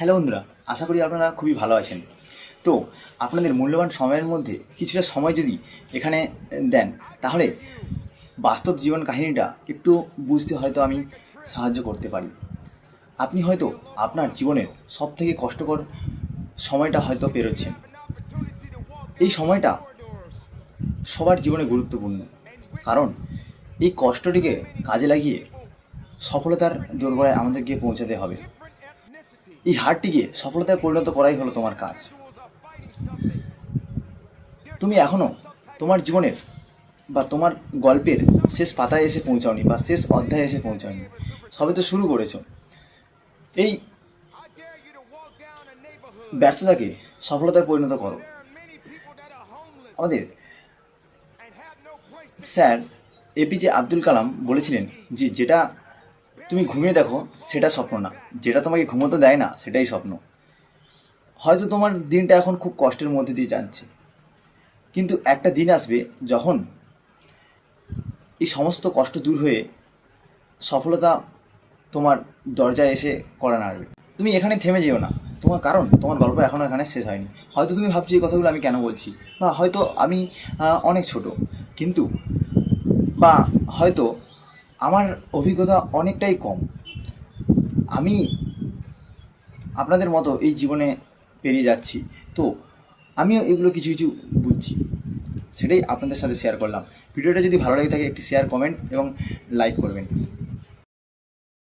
Hello বন্ধুরা, আশা করি আপনারা খুবই ভালো আছেন। তো আপনাদের মূল্যবান সময়ের মধ্যে কিছুটা সময় যদি এখানে দেন, তাহলে বাস্তব জীবন কাহিনীটা একটু বুঝতে হয়তো আমি সাহায্য করতে পারি। আপনি হয়তো আপনার জীবনের সবথেকে কষ্টকর সময়টা হয়তো পেরোচ্ছেন। এই সময়টা সবার জীবনে গুরুত্বপূর্ণ, কারণ এই কষ্টটিকে কাজে লাগিয়ে সফলতার দোরগোড়ায় আমাদেরকে পৌঁছাতে হবে। এই হারটিকে সফলতায় পরিণত করাই হলো তোমার কাজ। তুমি এখনও তোমার জীবনের বা তোমার গল্পের শেষ পাতায় এসে পৌঁছাওনি বা শেষ অধ্যায়ে এসে পৌঁছাওনি, সবে তো শুরু করেছো। এই ব্যর্থতাকে সফলতায় পরিণত করো। আমাদের স্যার এপিজে আব্দুল কালাম বলেছিলেন যে যেটা তুমি ঘুমিয়ে দেখো সেটা স্বপ্ন না, যেটা তোমাকে ঘুমোতে দেয় না সেটাই স্বপ্ন। হয়তো তোমার দিনটা এখন খুব কষ্টের মধ্যে দিয়ে যাচ্ছে, কিন্তু একটা দিন আসবে যখন এই সমস্ত কষ্ট দূর হয়ে সফলতা তোমার দরজায় এসে কড়া নাড়বে। তুমি এখানে থেমে যেও না, কারণ তোমার গল্প এখনও এখানে শেষ হয়নি। হয়তো তুমি ভাবছো এই কথাগুলো আমি কেন বলছি, বা হয়তো আমি অনেক ছোট, কিন্তু বা হয়তো আমার অভিজ্ঞতা অনেকটাই কম। আমি আপনাদের মতো এই জীবনে পেরিয়ে যাচ্ছি, তো আমিও এগুলো কিছু কিছু বুঝছি, সেটাই আপনাদের সাথে শেয়ার করলাম। ভিডিওটা যদি ভালো লেগে থাকে একটি শেয়ার, কমেন্ট এবং লাইক করবেন।